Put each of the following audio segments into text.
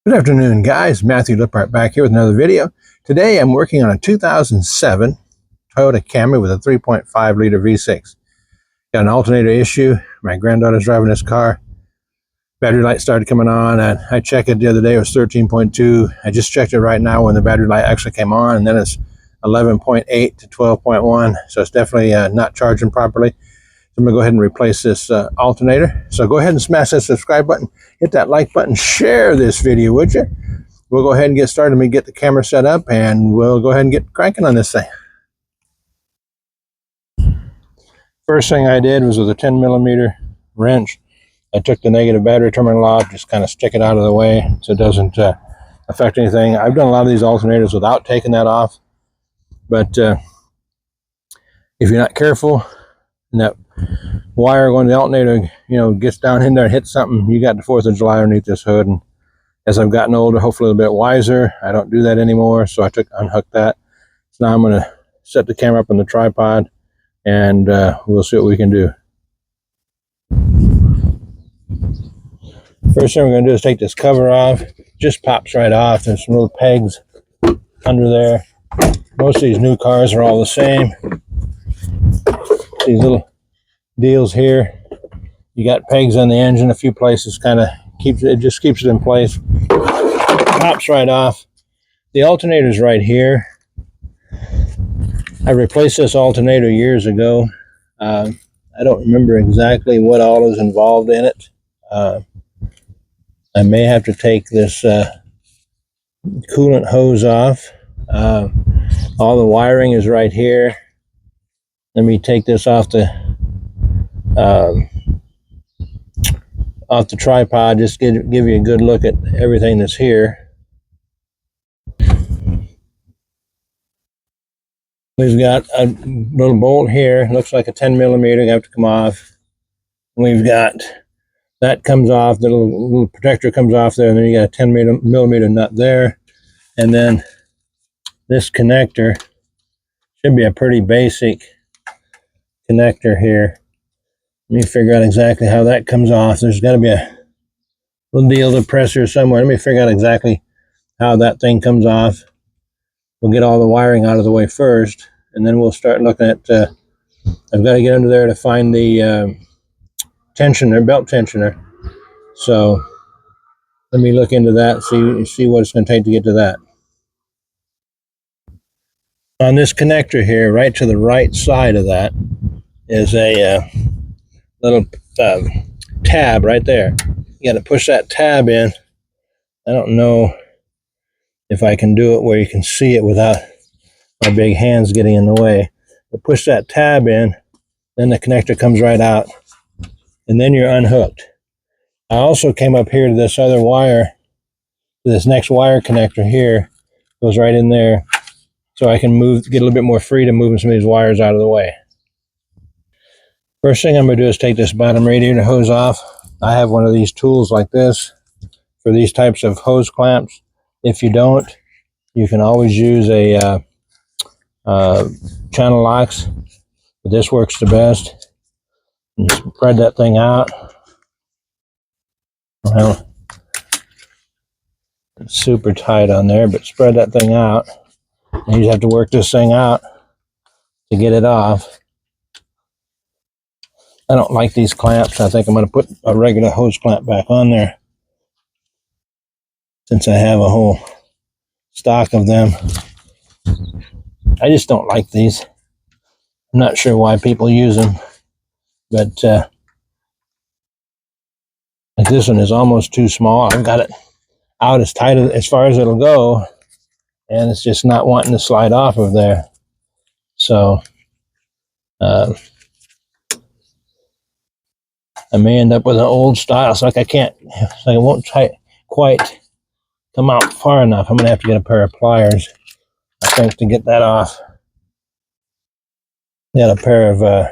Good afternoon, guys. Matthew Lippert back here with another video. Today I'm working on a 2007 Toyota Camry with a 3.5 liter V6. Got an alternator issue. My granddaughter's driving this car. Battery light started coming on, and I checked it the other day. It was 13.2. I just checked it right now when the battery light actually came on, and then it's 11.8 to 12.1. So it's definitely not charging properly. So I'm going to go ahead and replace this alternator. So go ahead and smash that subscribe button, hit that like button, share this video, would you? We'll go ahead and get started. Let me get the camera set up, and we'll go ahead and get cranking on this thing. First thing I did was with a 10mm wrench, I took the negative battery terminal off, just kind of stick it out of the way so it doesn't affect anything. I've done a lot of these alternators without taking that off, but if you're not careful and that wire going to the alternator, gets down in there and hits something, you got the 4th of July underneath this hood. And as I've gotten older, hopefully a bit wiser, I don't do that anymore. So I unhooked that. So now I'm going to set the camera up on the tripod, and we'll see what we can do. First thing we're going to do is take this cover off. It just pops right off. There's some little pegs under there. Most of these new cars are all the same. These little deals here, you got pegs on the engine, a few places, kind of just keeps it in place. Pops right off. The alternator's right here. I replaced this alternator years ago. I don't remember exactly what all is involved in it. I may have to take this coolant hose off. All the wiring is right here. Let me take this off the tripod, just give you a good look at everything that's here. We've got a little bolt here, looks like a 10mm, have to come off. We've got that comes off, the little protector comes off there, and then you got a 10mm nut there. And then this connector should be a pretty basic connector here. Let me figure out exactly how that comes off. There's got to be a little deal depressor somewhere. Let me figure out exactly how that thing comes off. We'll get all the wiring out of the way first, and then we'll start looking at, I've got to get under there to find the tensioner, belt tensioner. So let me look into that, see what it's going to take to get to that. On this connector here, right to the right side of that, is a little tab right there. You got to push that tab in. I don't know if I can do it where you can see it without my big hands getting in the way. But push that tab in, then the connector comes right out, and then you're unhooked. I also came up here to this other wire, to this next wire connector here, goes right in there, so I can get a little bit more freedom moving some of these wires out of the way. First thing I'm going to do is take this bottom radiator hose off. I have one of these tools like this for these types of hose clamps. If you don't, you can always use a channel locks, but this works the best. You spread that thing out. Well, it's super tight on there, but spread that thing out. And you just have to work this thing out to get it off. I don't like these clamps. I think I'm going to put a regular hose clamp back on there, since I have a whole stock of them. I just don't like these. I'm not sure why people use them, but like this one is almost too small. I've got it out as tight as far as it'll go, and it's just not wanting to slide off of there. So I may end up with an old style. It's like it won't quite come out far enough. I'm going to have to get a pair of pliers, I think, to get that off. Got a pair of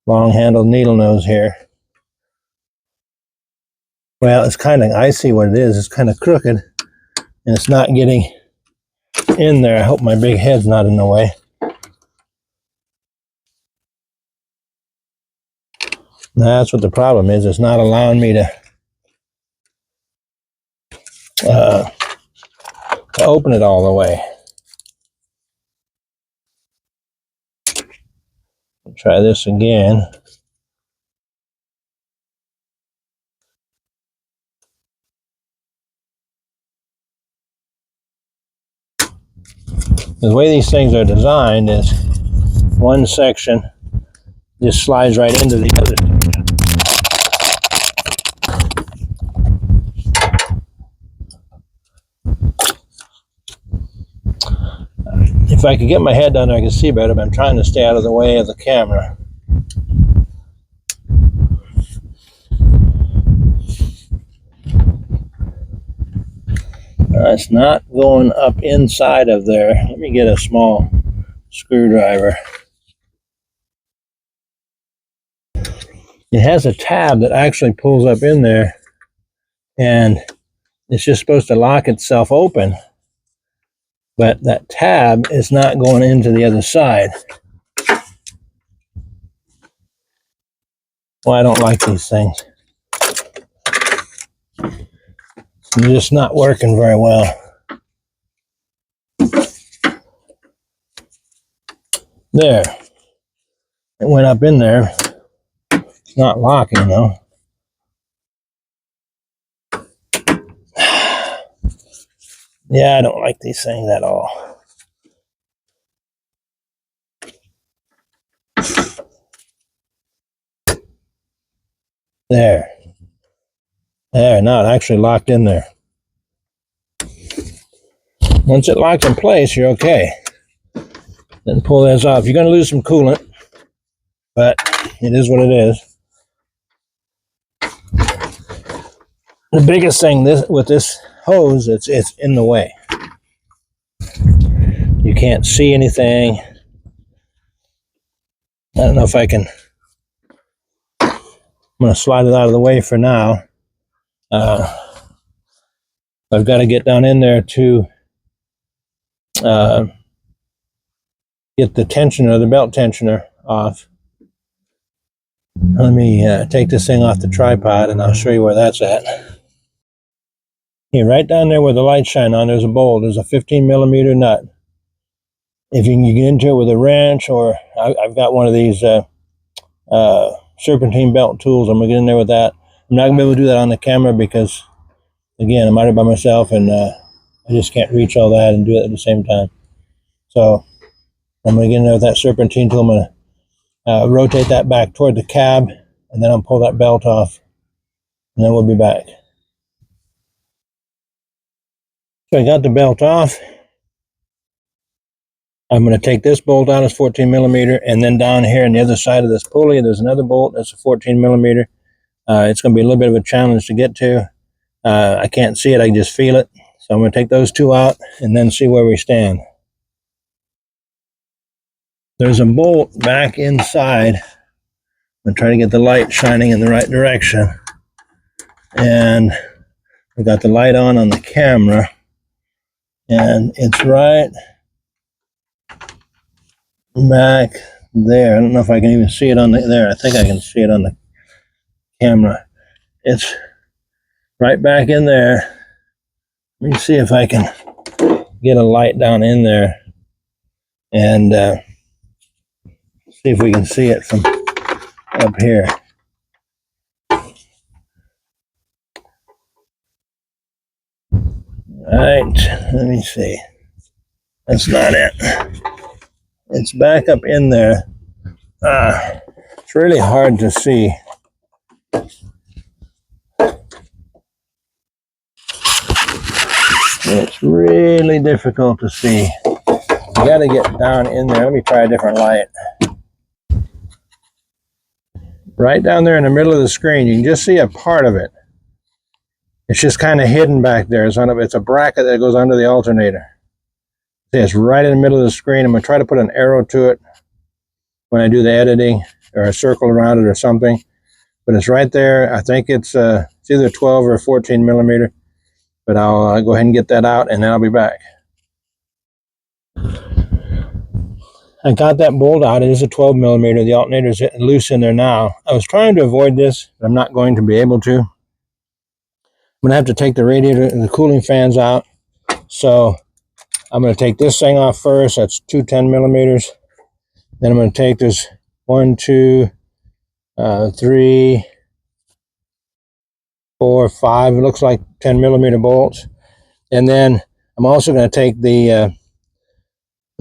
long-handled needle nose here. Well, it's kind of, I see what it is. It's kind of crooked, and it's not getting in there. I hope my big head's not in the way. That's what the problem is. It's not allowing me to to open it all the way. Try this again. The way these things are designed is one section just slides right into the other section. If I could get my head down there, I could see better, but I'm trying to stay out of the way of the camera. It's not going up inside of there. Let me get a small screwdriver. It has a tab that actually pulls up in there, and it's just supposed to lock itself open. But that tab is not going into the other side. Well, I don't like these things. They're just not working very well. There. It went up in there. It's not locking though. Yeah, I don't like these things at all. There. There, now it actually locked in there. Once it locks in place, you're okay. Then pull this off. You're going to lose some coolant, but it is what it is. The biggest thing with this hose, it's in the way. You can't see anything. I don't know if I can. I'm going to slide it out of the way for now. I've got to get down in there to get the tensioner, the belt tensioner off. Let me take this thing off the tripod and I'll show you where that's at. Here, right down there where the lights shine on, there's a bolt. There's a 15 millimeter nut. If you can get into it with a wrench, or I've got one of these serpentine belt tools, I'm going to get in there with that. I'm not going to be able to do that on the camera because, again, I'm out here by myself and I just can't reach all that and do it at the same time. So I'm going to get in there with that serpentine tool. I'm going to rotate that back toward the cab, and then I'll pull that belt off, and then we'll be back. So I got the belt off. I'm going to take this bolt out, it's 14 millimeter, and then down here on the other side of this pulley, there's another bolt that's a 14 millimeter. It's going to be a little bit of a challenge to get to. I can't see it, I can just feel it. So I'm going to take those two out and then see where we stand. There's a bolt back inside. I'm going to try to get the light shining in the right direction. And we got the light on the camera. And it's right back there. I don't know if I can even see it on there. I think I can see it on the camera. It's right back in there. Let me see if I can get a light down in there and see if we can see it from up here. Right, let me see. That's not it. It's back up in there. It's really hard to see. It's really difficult to see. You got to get down in there. Let me try a different light. Right down there in the middle of the screen, you can just see a part of it. It's just kind of hidden back there. It's a bracket that goes under the alternator. See, it's right in the middle of the screen. I'm going to try to put an arrow to it when I do the editing, or a circle around it or something. But it's right there. I think it's either 12 or 14 millimeter. But I'll go ahead and get that out, and then I'll be back. I got that bolt out. It is a 12 millimeter. The alternator is loose in there now. I was trying to avoid this, but I'm not going to be able to. I'm going to have to take the radiator and the cooling fans out. So I'm going to take this thing off first. That's two 10 millimeters. Then I'm going to take this 1, 2, 3, 4, 5. It looks like 10 millimeter bolts. And then I'm also going to take the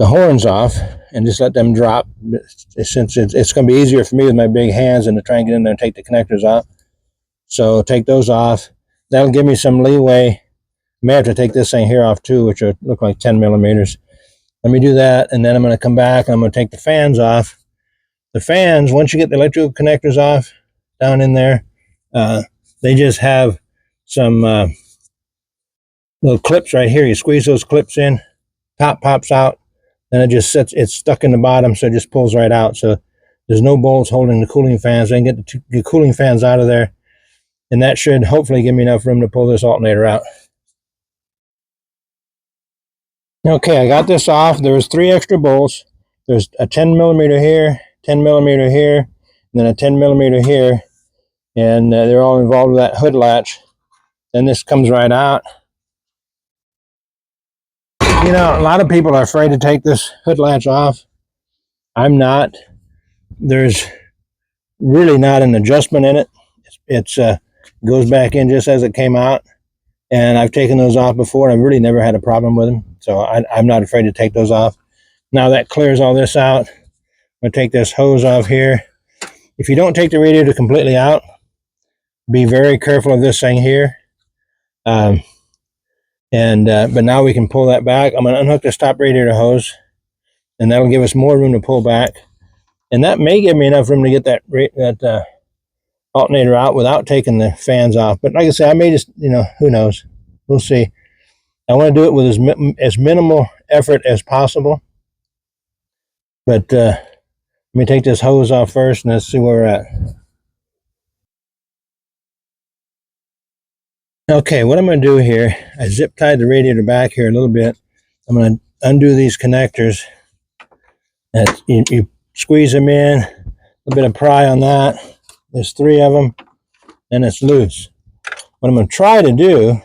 horns off and just let them drop, since it's going to be easier for me with my big hands than to try and get in there and take the connectors off. So take those off. That'll give me some leeway. I may have to take this thing here off too, which will look like 10 millimeters. Let me do that, and then I'm going to come back and I'm going to take the fans off. The fans, once you get the electrical connectors off down in there, they just have some little clips right here. You squeeze those clips in, top pops out, then it just sits, it's stuck in the bottom, so it just pulls right out. So there's no bolts holding the cooling fans. I can get the cooling fans out of there, and that should hopefully give me enough room to pull this alternator out. Okay, I got this off. There's 3 extra bolts. There's a 10 millimeter here, 10 millimeter here, and then a 10 millimeter here, and they're all involved with that hood latch. Then this comes right out. You know, a lot of people are afraid to take this hood latch off. I'm not. There's really not an adjustment in it. It goes back in just as it came out, and I've taken those off before, and I've really never had a problem with them, so I'm not afraid to take those off. Now that clears all this out. I'm going to take this hose off here. If you don't take the radiator completely out, be very careful of this thing here. But now we can pull that back. I'm going to unhook this top radiator hose, and that'll give us more room to pull back. And that may give me enough room to get that alternator out without taking the fans off. But like I said, I may just, who knows? We'll see. I want to do it with as minimal effort as possible. But let me take this hose off first, and let's see where we're at. Okay, what I'm going to do here, I zip tied the radiator back here a little bit. I'm going to undo these connectors. You squeeze them in, a little bit of pry on that. There's 3 of them, and it's loose. What I'm going to try to do,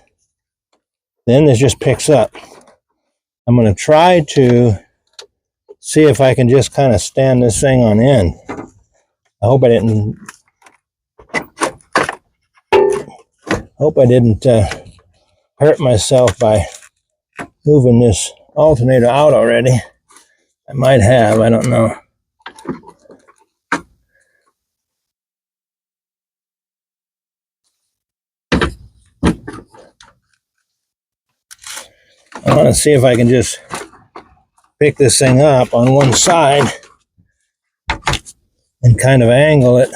then this just picks up. I'm going to try to see if I can just kind of stand this thing on end. I hope I didn't hurt myself by moving this alternator out already. I might have, I don't know. I want to see if I can just pick this thing up on one side and kind of angle it.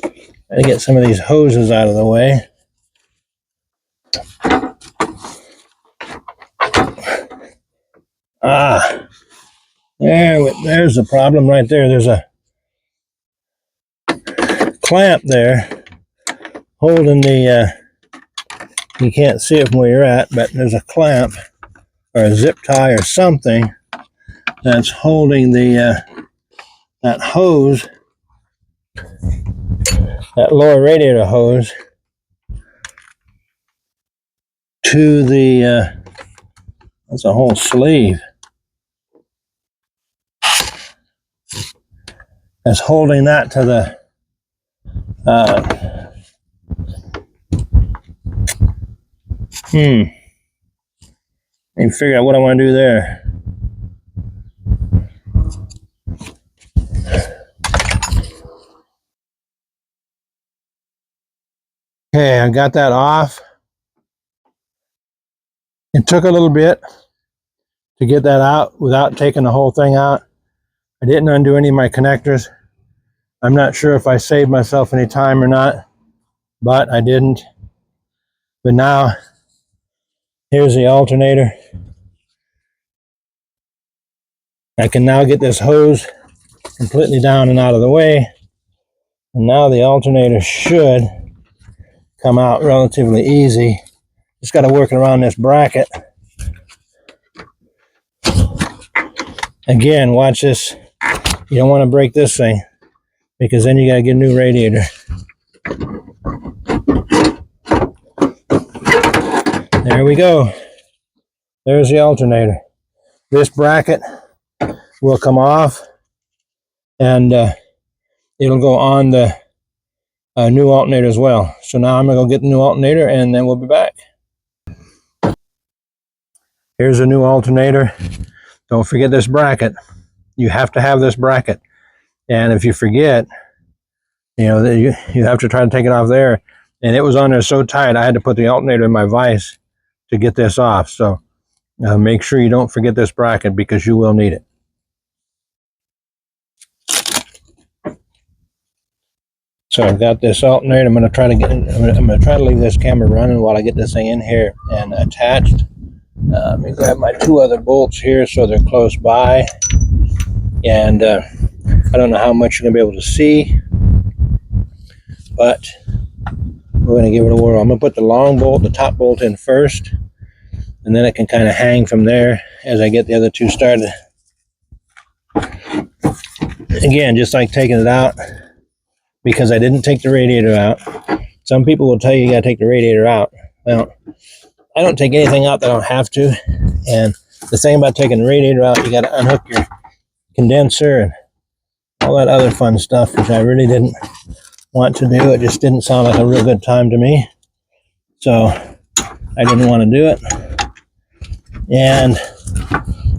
Try to get some of these hoses out of the way. There's the problem right there. There's a clamp there holding the, you can't see it from where you're at, but there's a clamp or a zip tie or something that's holding the that hose, that lower radiator hose, to the that's a whole sleeve that's holding that to the let me figure out what I want to do there. Okay, I got that off. It took a little bit to get that out without taking the whole thing out. I didn't undo any of my connectors. I'm not sure if I saved myself any time or not, but I didn't. But now, here's the alternator. I can now get this hose completely down and out of the way. And now the alternator should come out relatively easy. Just got to work around this bracket. Again, watch this. You don't want to break this thing, because then you got to get a new radiator. There we go. There's the alternator. This bracket will come off, and it'll go on the new alternator as well. So now I'm going to go get the new alternator, and then we'll be back. Here's a new alternator. Don't forget this bracket. You have to have this bracket. And if you forget, you know, you have to try to take it off there. And it was on there so tight, I had to put the alternator in my vise to get this off. So make sure you don't forget this bracket, because you will need it. So I've got this alternator. I'm going to try to leave this camera running while I get this thing in here and attached. Let me grab my two other bolts here so they're close by. And I don't know how much you're going to be able to see, but we're going to give it a whirl. I'm going to put the long bolt, the top bolt in first, and then it can kind of hang from there as I get the other two started. Again, just like taking it out, because I didn't take the radiator out. Some people will tell you got to take the radiator out. Well, I don't take anything out that I don't have to. And the thing about taking the radiator out, you got to unhook your condenser and all that other fun stuff, which I really didn't want to do. It just didn't sound like a real good time to me. So I didn't want to do it. And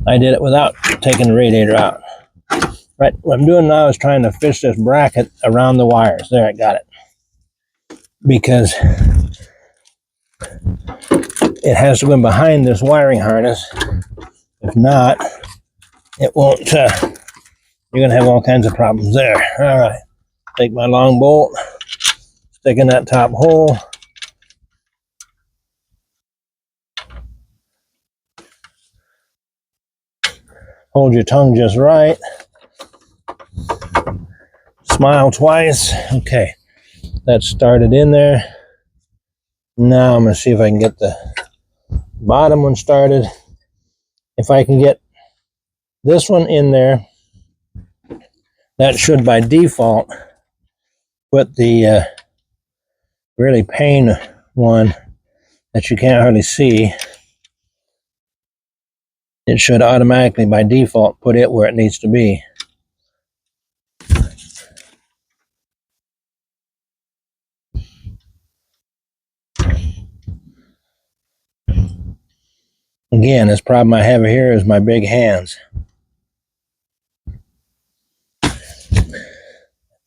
I did it without taking the radiator out. Right, what I'm doing now is trying to fish this bracket around the wires. There, I got it. Because it has to go in behind this wiring harness. If not, it won't, you're going to have all kinds of problems there. All right, take my long bolt, stick in that top hole. Hold your tongue just right. Smile twice. Okay, that's started in there. Now I'm going to see if I can get the bottom one started. If I can get this one in there, that should by default put the really pain one that you can't hardly see. It should automatically by default put it where it needs to be. Again, this problem I have here is my big hands. I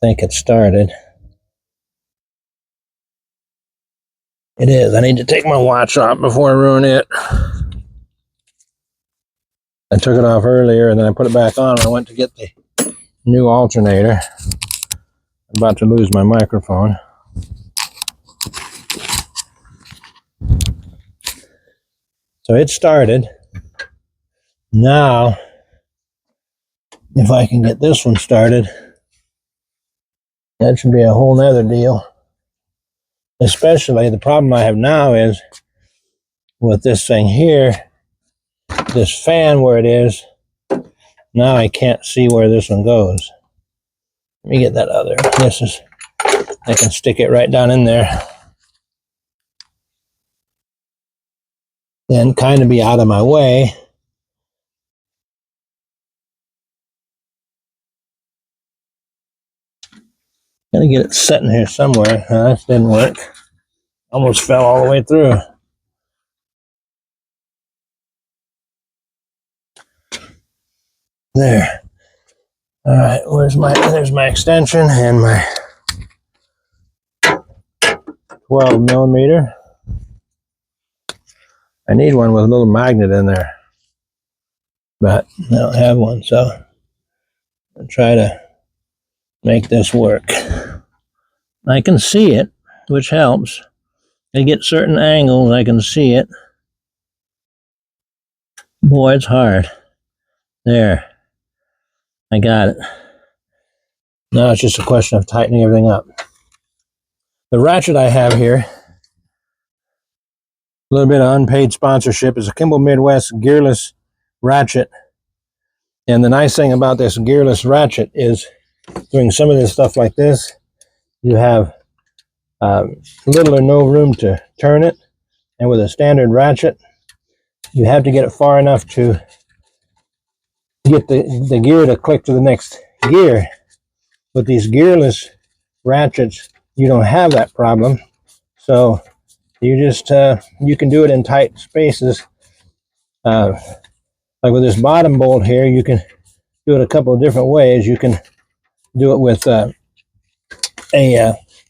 think it started. It is. I need to take my watch off before I ruin it. I took it off earlier and then I put it back on and I went to get the new alternator. I'm about to lose my microphone. So it started. Now, if I can get this one started, that should be a whole nother deal. Especially the problem I have now is with this thing here, this fan where it is, now I can't see where this one goes. Let me get that other. This is, I can stick it right down in there. And kind of be out of my way. Gotta get it set in here somewhere. That didn't work. Almost fell all the way through. There. All right, there's my extension and my 12 millimeter. I need one with a little magnet in there, but I don't have one, so I'll try to make this work. I can see it, which helps. I get certain angles, I can see it. Boy, it's hard. There. I got it. Now it's just a question of tightening everything up. The ratchet I have here, a little bit of unpaid sponsorship, is a Kimball Midwest gearless ratchet. And the nice thing about this gearless ratchet is doing some of this stuff like this, you have little or no room to turn it. And with a standard ratchet, you have to get it far enough to get the gear to click to the next gear. With these gearless ratchets, you don't have that problem. So you just, you can do it in tight spaces. Like with this bottom bolt here, you can do it a couple of different ways. You can do it with a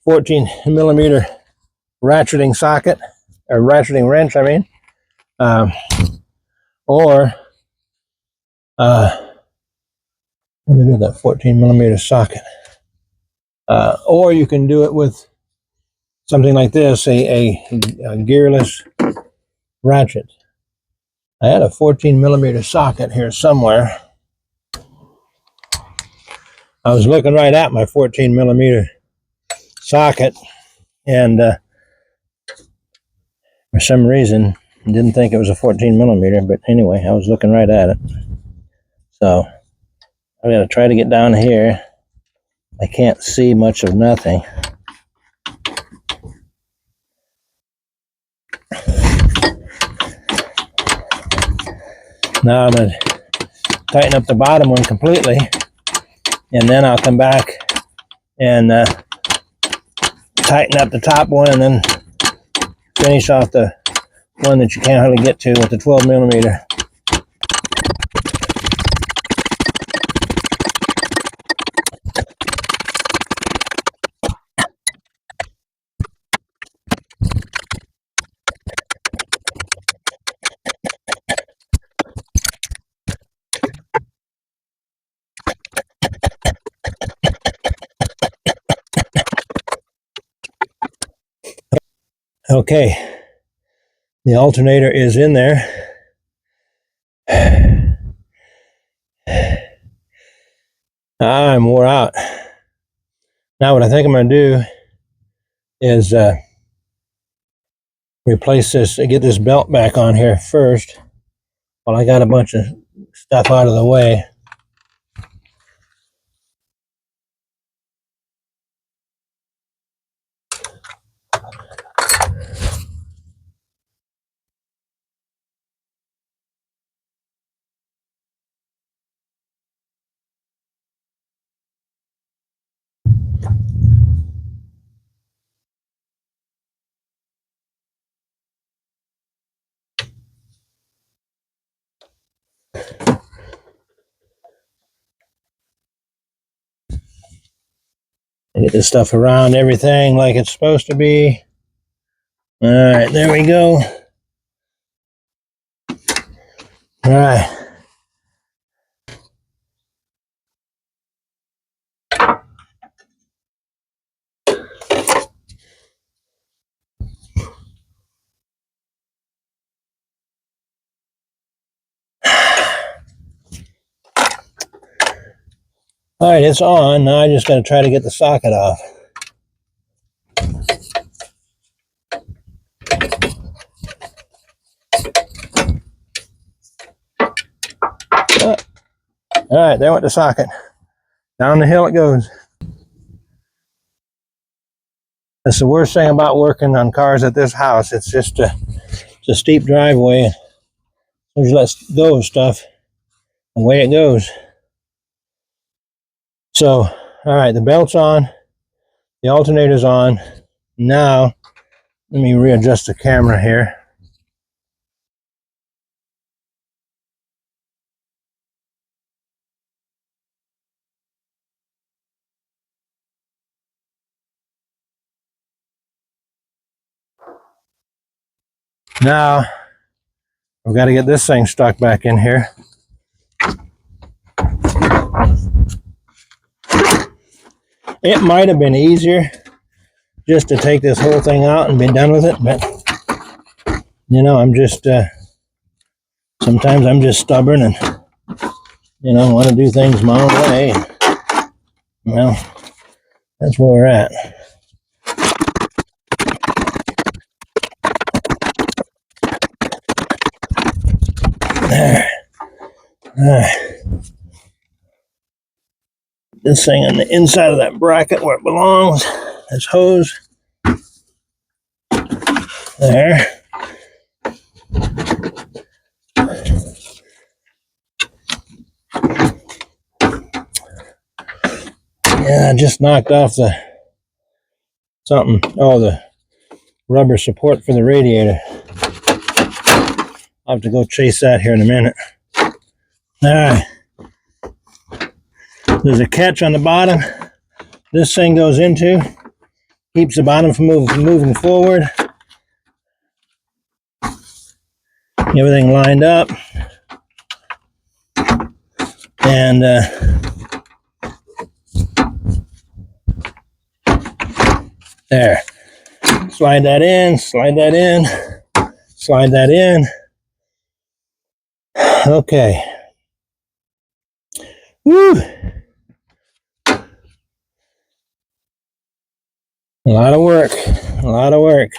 14 millimeter ratcheting socket, or ratcheting wrench, I mean. Or what do I do with that 14 millimeter socket? Or you can do it with something like this, a gearless ratchet. I had a 14 millimeter socket here somewhere. I was looking right at my 14 millimeter socket, and for some reason didn't think it was a 14 millimeter, but anyway, I was looking right at it. So I'm going to try to get down here. I can't see much of nothing. Now I'm going to tighten up the bottom one completely, and then I'll come back and tighten up the top one, and then finish off the one that you can't hardly get to with the 12 millimeter. Okay, the alternator is in there. I'm wore out. Now what I think I'm going to do is replace this, get this belt back on here first, while I got a bunch of stuff out of the way. Get this stuff around everything like it's supposed to be. All right, there we go. All right. All right, it's on. Now I just got to try to get the socket off. All right, there went the socket. Down the hill it goes. That's the worst thing about working on cars at this house. It's just it's a steep driveway. As soon as you let go of stuff, away it goes. So, all right, the belt's on. The alternator's on. Now, let me readjust the camera here. Now, we've got to get this thing stuck back in here. It might have been easier just to take this whole thing out and be done with it, but you know, I'm just sometimes I'm just stubborn and you know, want to do things my own way. Well, that's where we're at. There. All right. This thing on the inside of that bracket where it belongs. This hose. There. And I just knocked off the the rubber support for the radiator. I'll have to go chase that here in a minute. All right. There's a catch on the bottom. This thing goes into, keeps the bottom from moving forward. Everything lined up. And there. Slide that in, slide that in, slide that in. Okay. Woo! A lot of work. A lot of work.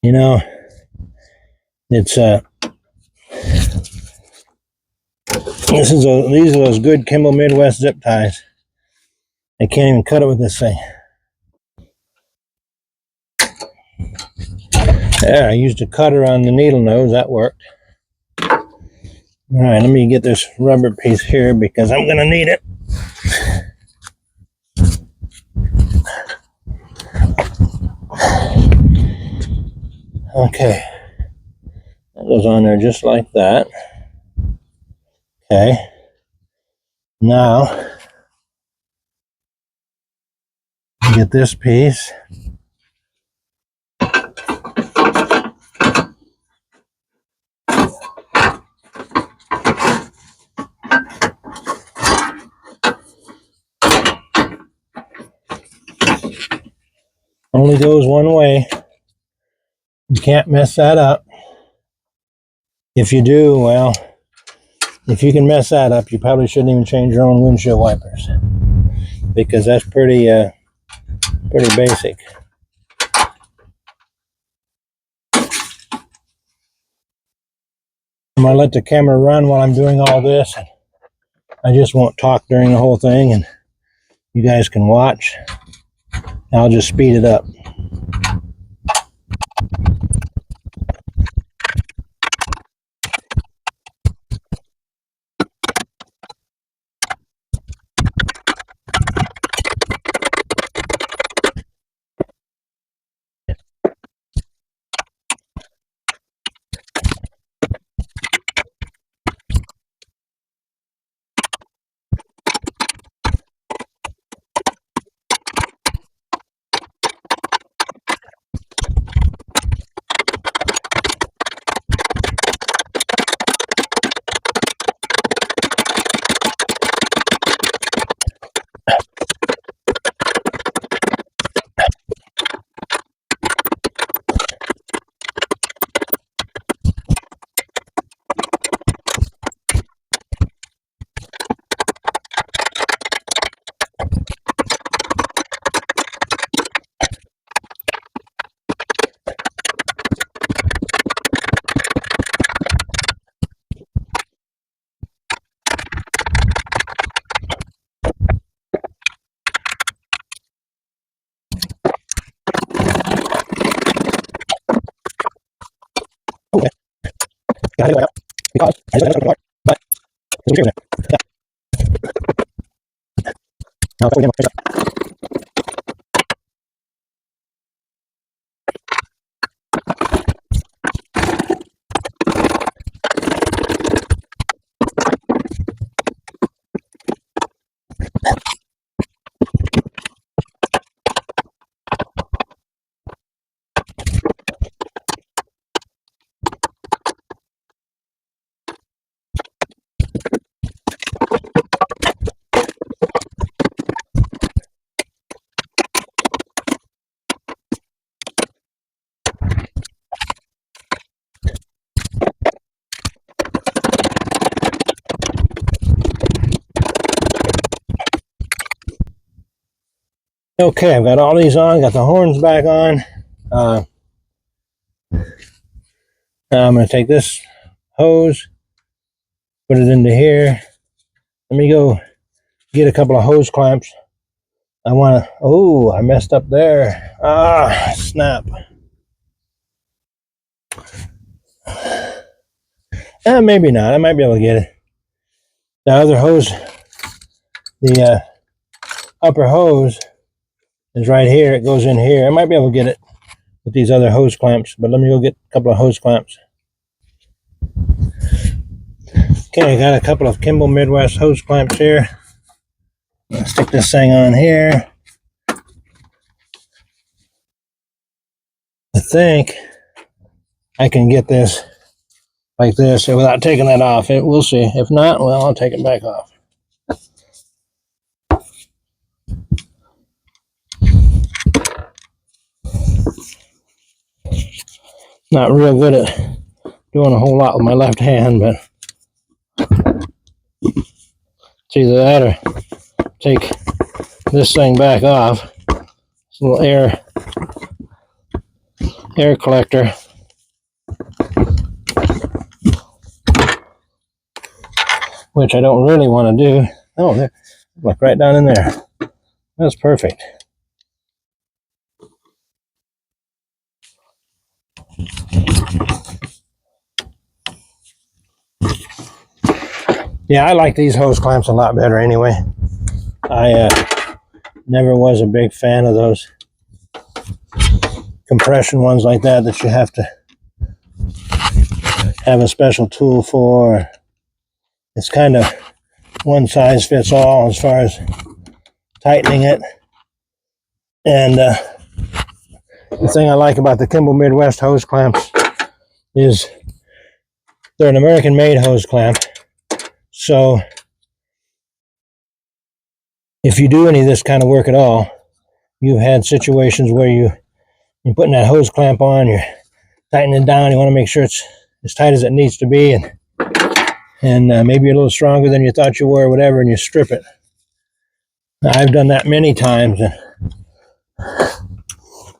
You know, it's these are those good Kimball Midwest zip ties. I can't even cut it with this thing. There, I used a cutter on the needle nose. That worked. All right, let me get this rubber piece here because I'm going to need it. Okay. That goes on there just like that. Okay. Now, get this piece. Only goes one way. You can't mess that up. If you do, well, if you can mess that up, you probably shouldn't even change your own windshield wipers because that's pretty basic. I'm going to let the camera run while I'm doing all this. I just won't talk during the whole thing, and you guys can watch. I'll just speed it up. Okay. Got it out because I just got it apart, but it's okay. Yeah. Now, before we get up. Okay, I've got all these on, got the horns back on. Now I'm going to take this hose, put it into here. Let me go get a couple of hose clamps. I messed up there. Ah, snap. Maybe not. I might be able to get it. The other hose, the upper hose is right here. It goes in here. I might be able to get it with these other hose clamps, but let me go get a couple of hose clamps. Okay, I got a couple of Kimball Midwest hose clamps here. I'll stick this thing on here. I think I can get this like this without taking that off. We'll see. If not, well, I'll take it back off. Not real good at doing a whole lot with my left hand, but it's either that or take this thing back off. It's a little air collector. Which I don't really want to do. Oh, there, look, right down in there. That's perfect. Yeah, I like these hose clamps a lot better anyway. I never was a big fan of those compression ones like that you have to have a special tool for. It's kind of one size fits all as far as tightening it. And the thing I like about the Kimball Midwest hose clamps is they're an American-made hose clamp. So if you do any of this kind of work at all, you've had situations where you're putting that hose clamp on, you're tightening it down, you want to make sure it's as tight as it needs to be, and maybe you're a little stronger than you thought you were, or whatever, and you strip it. I've done that many times, and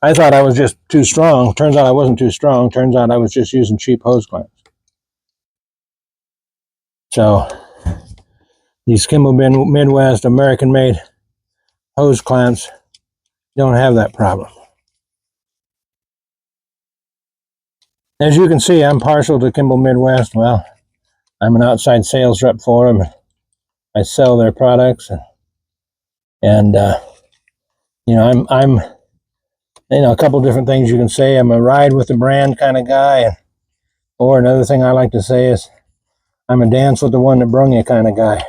I thought I was just too strong. Turns out I wasn't too strong. Turns out I was just using cheap hose clamps. So these Kimball Midwest American-made hose clamps don't have that problem. As you can see, I'm partial to Kimball Midwest. Well, I'm an outside sales rep for them. I sell their products, and you know, I'm a couple different things you can say. I'm a ride with the brand kind of guy, or another thing I like to say is I'm a dance with the one that brung you kind of guy.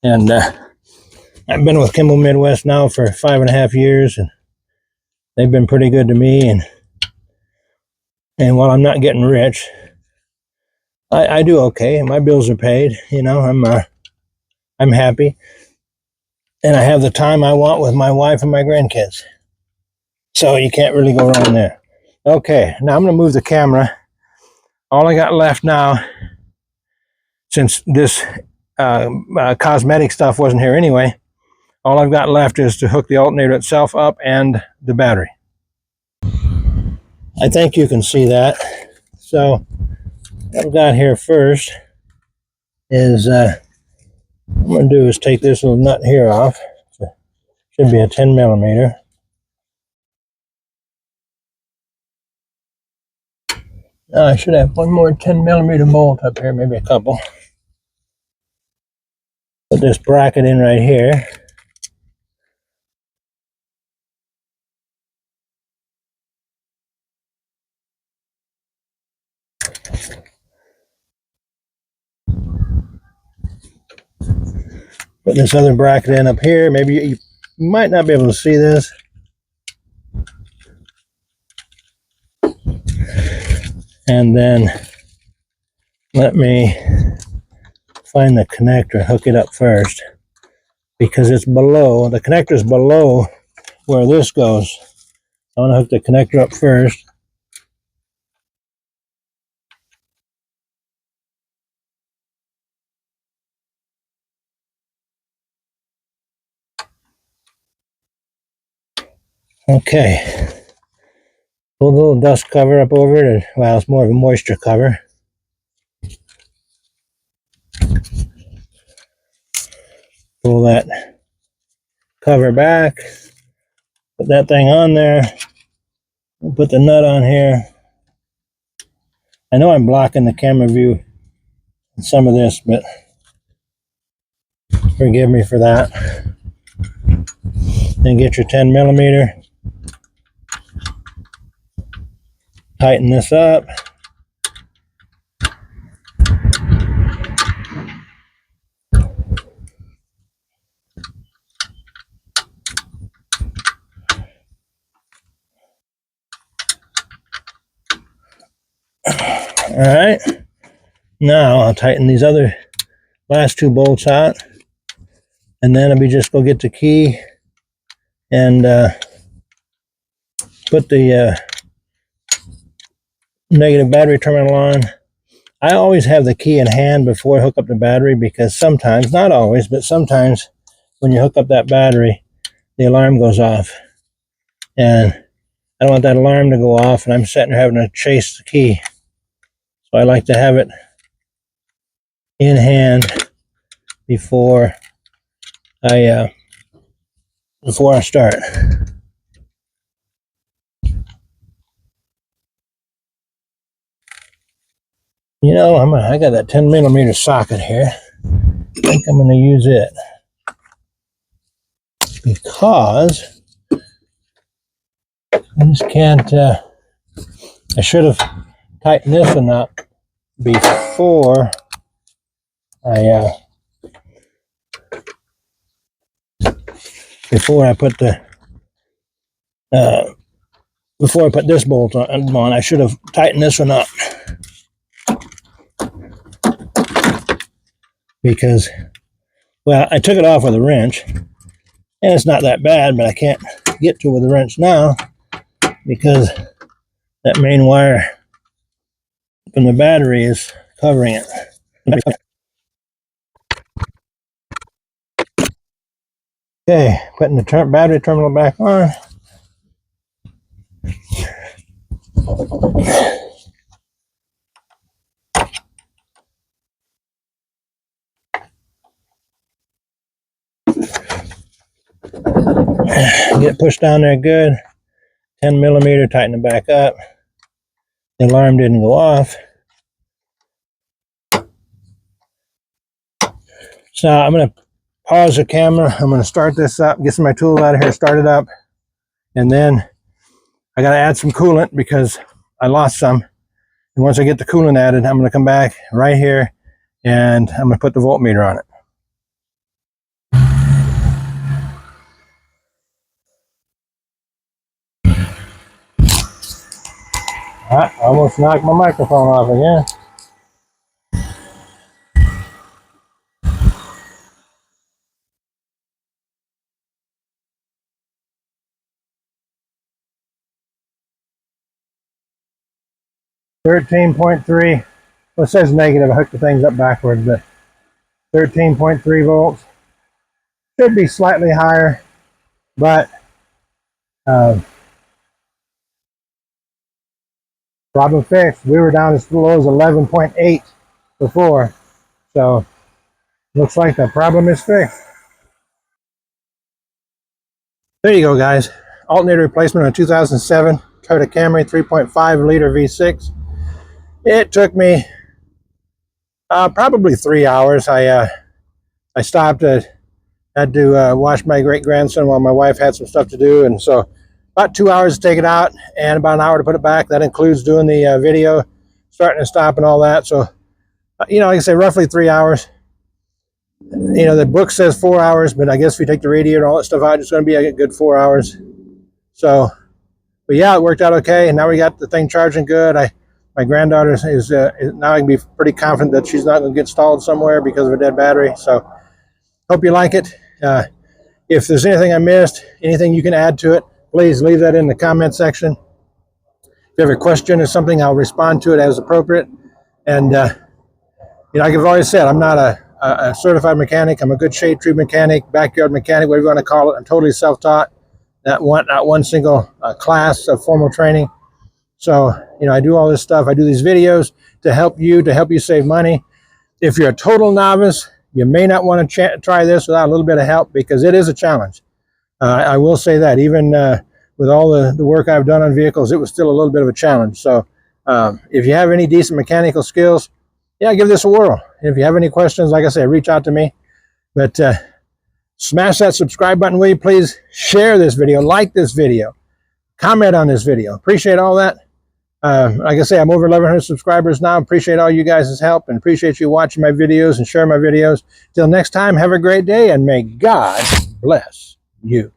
And I've been with Kimball Midwest now for 5.5 years, and they've been pretty good to me. And while I'm not getting rich, I do okay. My bills are paid. I'm happy, and I have the time I want with my wife and my grandkids. So you can't really go wrong there. Okay, now I'm going to move the camera. All I got left now, since this cosmetic stuff wasn't here anyway, all I've got left is to hook the alternator itself up and the battery. I think you can see that. So what I've got here first is what I'm going to do is take this little nut here off. It should be a 10 millimeter. I should have one more 10 millimeter bolt up here, maybe a couple. Put this bracket in right here. Put this other bracket in up here. Maybe you might not be able to see this. And then let me find the connector, hook it up first, because it's below, the connector is below where this goes. I want to hook the connector up first. Okay. Pull the little dust cover up over it. Well, it's more of a moisture cover. Pull that cover back. Put that thing on there. We'll put the nut on here. I know I'm blocking the camera view in some of this, but forgive me for that. Then get your 10 millimeter. Tighten this up. All right. Now I'll tighten these other last two bolts out, and then I'll just go get the key and put the negative battery terminal on. I always have the key in hand before I hook up the battery, because sometimes, not always, but sometimes when you hook up that battery, the alarm goes off. And I don't want that alarm to go off and I'm sitting there having to chase the key. So I like to have it in hand before I start. You know, I got that 10 millimeter socket here. I think I'm going to use it because I just can't. I should have tightened this one up before I put the before I put this bolt on. I should have tightened this one up, because, well, I took it off with a wrench, and it's not that bad, but I can't get to it with a wrench now because that main wire from the battery is covering it. Okay, putting the battery terminal back on. Get it pushed down there good. 10 millimeter, tighten it back up. The alarm didn't go off. So I'm going to pause the camera. I'm going to start this up, get some of my tools out of here, start it up. And then I got to add some coolant because I lost some. And once I get the coolant added, I'm going to come back right here and I'm going to put the voltmeter on it. I almost knocked my microphone off again. .3. Well, it says negative. I hooked the things up backwards, but 13.3 volts. Should be slightly higher, but problem fixed. We were down as low as 11.8 before, so looks like the problem is fixed. There you go, guys. Alternator replacement on a 2007 Toyota Camry 3.5 liter V6. It took me probably 3 hours. I stopped had to watch my great grandson while my wife had some stuff to do, and so about 2 hours to take it out and about an hour to put it back. That includes doing the video, starting and stop and all that. So, you know, like I say, roughly 3 hours. You know, the book says 4 hours, but I guess if you take the radiator and all that stuff out, it's going to be a good 4 hours. So, but yeah, it worked out okay. And now we got the thing charging good. My granddaughter is now I can be pretty confident that she's not going to get stalled somewhere because of a dead battery. So, hope you like it. If there's anything I missed, anything you can add to it, please leave that in the comment section. If you have a question or something, I'll respond to it as appropriate. And, you know, like I've always said, I'm not a certified mechanic. I'm a good shade tree mechanic, backyard mechanic, whatever you want to call it. I'm totally self-taught. Not one single class of formal training. So, you know, I do all this stuff. I do these videos to help you save money. If you're a total novice, you may not want to try this without a little bit of help, because it is a challenge. I will say that even with all the work I've done on vehicles, it was still a little bit of a challenge. So If you have any decent mechanical skills, yeah, give this a whirl. If you have any questions, like I say, reach out to me. But smash that subscribe button, will you please? Share this video, like this video, comment on this video. Appreciate all that. Like I say, I'm over 1,100 subscribers now. Appreciate all you guys' help and appreciate you watching my videos and sharing my videos. Till next time, have a great day and may God bless you.